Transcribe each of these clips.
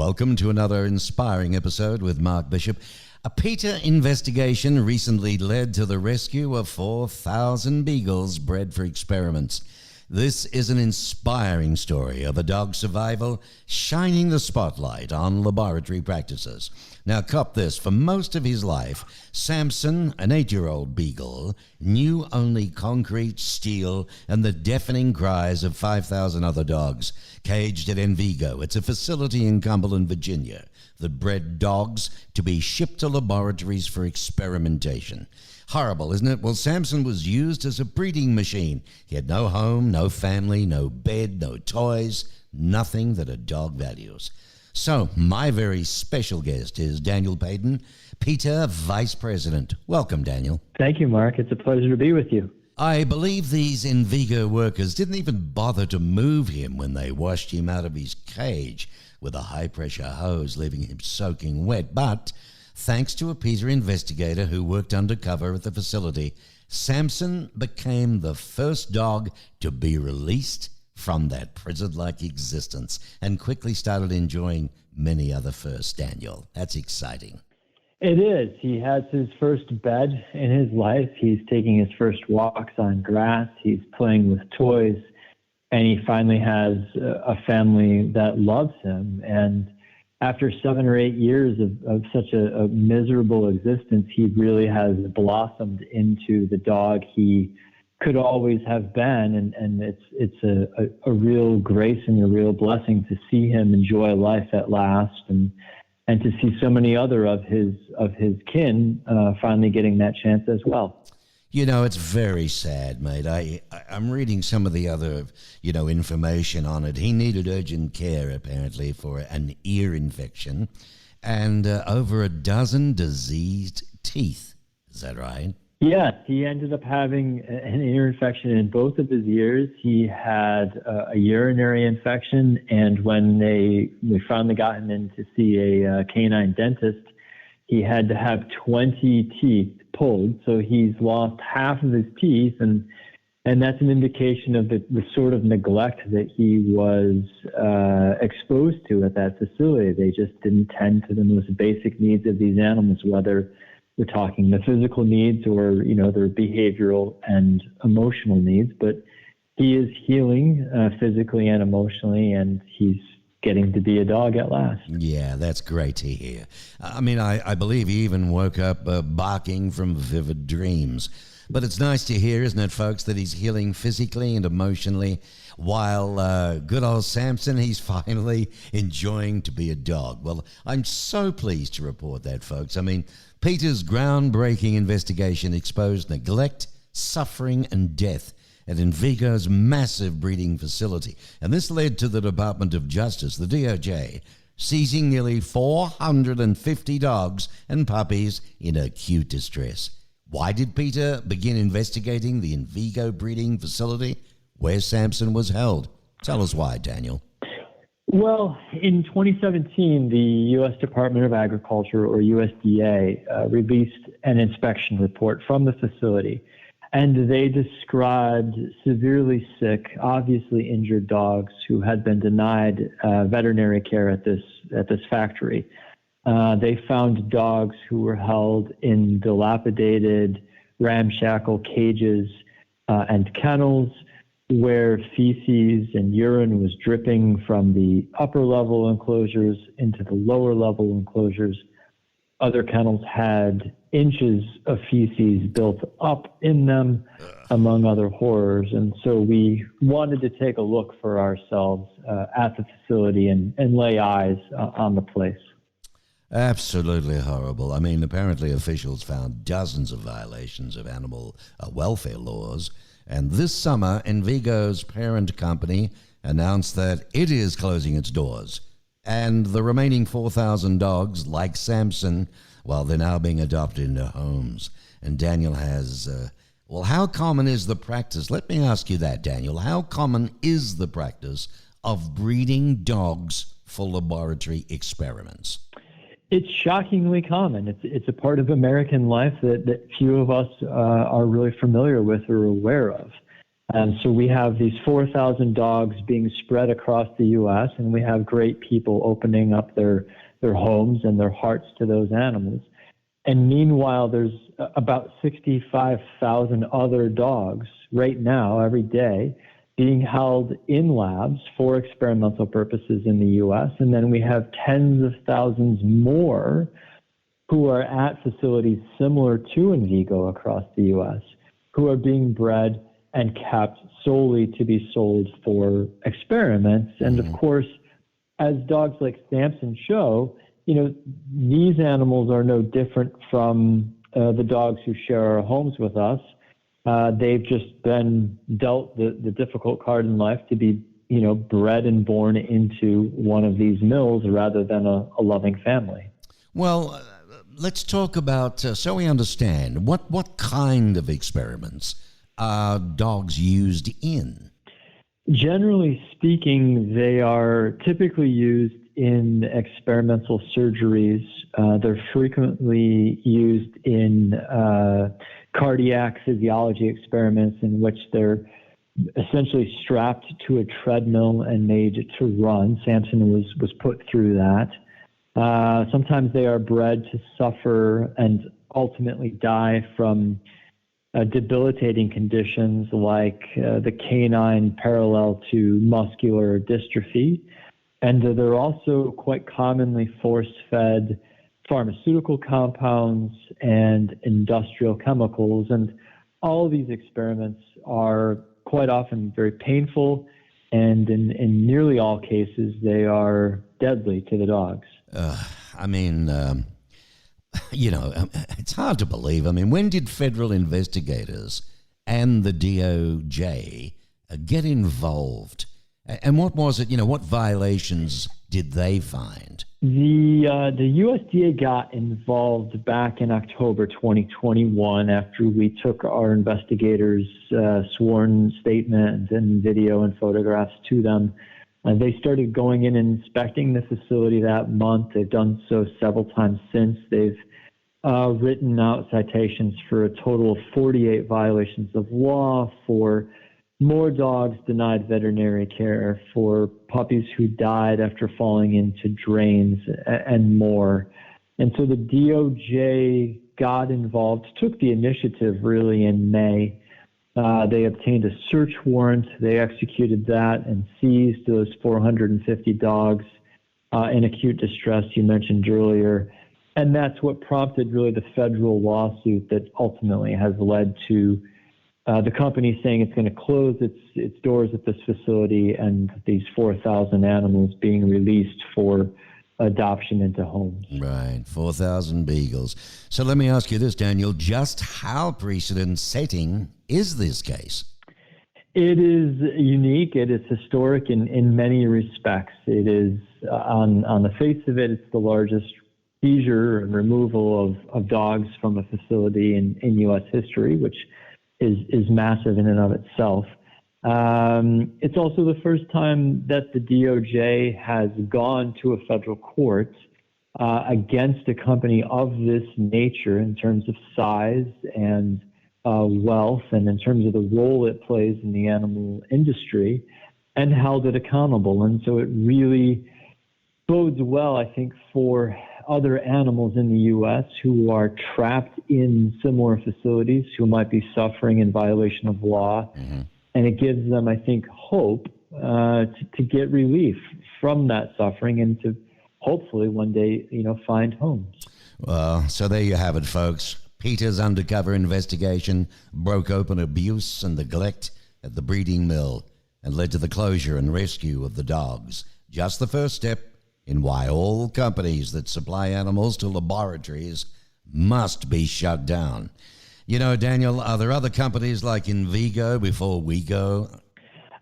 Welcome to another inspiring episode with Mark Bishop. A PETA investigation recently led to the rescue of 4,000 Beagles bred for experiments. This is an inspiring story of a dog's survival, shining the spotlight on laboratory practices. Now, cop this, for most of his life, Samson, an 8-year-old Beagle, knew only concrete, steel, and the deafening cries of 5,000 other dogs caged at Envigo. It's a facility in Cumberland, Virginia, that bred dogs to be shipped to laboratories for experimentation. Horrible, isn't it? Well, Samson was used as a breeding machine. He had no home, no family, no bed, no toys, nothing that a dog values. So, my very special guest is Daniel Paden, PETA Vice President. Welcome, Daniel. Thank you, Mark. It's a pleasure to be with you. I believe these Envigo workers didn't even bother to move him when they washed him out of his cage with a high-pressure hose, leaving him soaking wet. But thanks to a PETA investigator who worked undercover at the facility, Samson became the first dog to be released from that prison-like existence and quickly started enjoying many other firsts, Daniel. That's exciting. It is. He has his first bed in his life. He's taking his first walks on grass. He's playing with toys. And he finally has a family that loves him. And after 7 or 8 years of such a miserable existence, he really has blossomed into the dog he could always have been. And it's a real grace and a real blessing to see him enjoy life at last, and to see so many other of his kin finally getting that chance as well. You know, it's very sad, mate. I'm reading some of the other, information on it. He needed urgent care, apparently, for an ear infection and over a dozen diseased teeth. Is that right? Yes, he ended up having an ear infection in both of his ears. He had a urinary infection, and when we finally got him in to see a canine dentist, he had to have 20 teeth pulled. So he's lost half of his teeth, and that's an indication of the sort of neglect that he was exposed to at that facility. They just didn't tend to the most basic needs of these animals, whether we're talking the physical needs or, their behavioral and emotional needs. But he is healing physically and emotionally, and he's getting to be a dog at last. Yeah, that's great to hear. I mean, I believe he even woke up barking from vivid dreams. But it's nice to hear, isn't it, folks, that he's healing physically and emotionally, while good old Samson, he's finally enjoying to be a dog. Well, I'm so pleased to report that, folks. I mean, PETA's groundbreaking investigation exposed neglect, suffering, and death at Envigo's massive breeding facility. And this led to the Department of Justice, the DOJ, seizing nearly 450 dogs and puppies in acute distress. Why did PETA begin investigating the Envigo breeding facility where Samson was held? Tell us why, Daniel. Well, in 2017, the U.S. Department of Agriculture, or USDA, released an inspection report from the facility, and they described severely sick, obviously injured dogs who had been denied veterinary care at this factory. They found dogs who were held in dilapidated, ramshackle cages and kennels, where feces and urine was dripping from the upper level enclosures into the lower level enclosures. Other kennels had inches of feces built up in them, among other horrors. And so we wanted to take a look for ourselves at the facility and lay eyes on the place. Absolutely horrible. I mean, apparently officials found dozens of violations of animal welfare laws. And this summer, Envigo's parent company announced that it is closing its doors. And the remaining 4,000 dogs, like Samson, well, they're now being adopted into homes. And Daniel has, how common is the practice? Let me ask you that, Daniel. How common is the practice of breeding dogs for laboratory experiments? It's shockingly common. It's a part of American life that few of us are really familiar with or aware of. And so we have these 4,000 dogs being spread across the U.S., and we have great people opening up their homes and their hearts to those animals. And meanwhile, there's about 65,000 other dogs right now, every day, being held in labs for experimental purposes in the U.S. And then we have tens of thousands more who are at facilities similar to Envigo across the U.S., who are being bred and kept solely to be sold for experiments. And of course, as dogs like Samson show, these animals are no different from the dogs who share our homes with us. They've just been dealt the difficult card in life to be, bred and born into one of these mills rather than a loving family. Well, let's talk about, so we understand, what kind of experiments are dogs used in? Generally speaking, they are typically used in experimental surgeries. They're frequently used in cardiac physiology experiments in which they're essentially strapped to a treadmill and made to run. Samson was put through that. Sometimes they are bred to suffer and ultimately die from debilitating conditions like the canine parallel to muscular dystrophy. And they're also quite commonly force-fed pharmaceutical compounds and industrial chemicals. And all of these experiments are quite often very painful, and in nearly all cases, they are deadly to the dogs. It's hard to believe. When did federal investigators and the DOJ get involved? And what was it, what violations did they find? The USDA got involved back in October 2021 after we took our investigators' sworn statement and video and photographs to them. They started going in and inspecting the facility that month. They've done so several times since. They've written out citations for a total of 48 violations of law, for more dogs denied veterinary care, for puppies who died after falling into drains, and more. And so the DOJ got involved, took the initiative really in May. They obtained a search warrant. They executed that and seized those 450 dogs in acute distress you mentioned earlier. And that's what prompted really the federal lawsuit that ultimately has led to the company saying it's going to close its doors at this facility and these 4,000 animals being released for adoption into homes. Right, 4,000 beagles. So let me ask you this, Daniel, just how precedent-setting is this case? It is unique. It is historic in many respects. It is, on the face of it, it's the largest seizure and removal of dogs from a facility in U.S. history, which is massive in and of itself. It's also the first time that the DOJ has gone to a federal court against a company of this nature in terms of size and wealth, and in terms of the role it plays in the animal industry, and held it accountable. And so it really bodes well, I think, for other animals in the U.S. who are trapped in similar facilities, who might be suffering in violation of law. Mm-hmm. And it gives them, I think, hope to get relief from that suffering and to hopefully one day, find homes. Well, so there you have it, folks. PETA's undercover investigation broke open abuse and neglect at the breeding mill and led to the closure and rescue of the dogs. Just the first step in why all companies that supply animals to laboratories must be shut down. Daniel, are there other companies like Envigo before we go?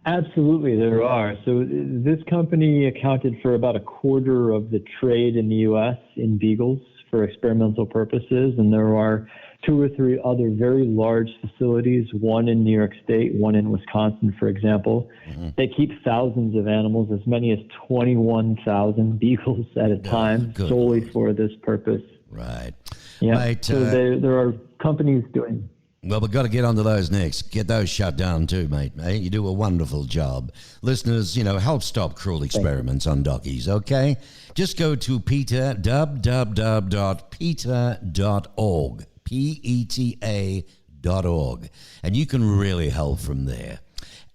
Absolutely, there are. So this company accounted for about a quarter of the trade in the U.S. in beagles for experimental purposes, and there are 2 or 3 other very large facilities, one in New York State, one in Wisconsin, for example. Mm-hmm. They keep thousands of animals, as many as 21,000 beagles at a time, solely for this purpose. Right. Yeah. Right. So there are companies doing. Well, we've got to get onto those next. Get those shut down too, mate. You do a wonderful job. Listeners, help stop cruel experiments on doggies, okay? Just go to PETA, www.peta.org, PETA.org, and you can really help from there.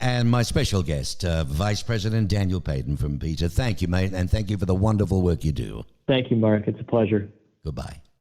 And my special guest, Vice President Daniel Paden from PETA. Thank you, mate, and thank you for the wonderful work you do. Thank you, Mark. It's a pleasure. Goodbye.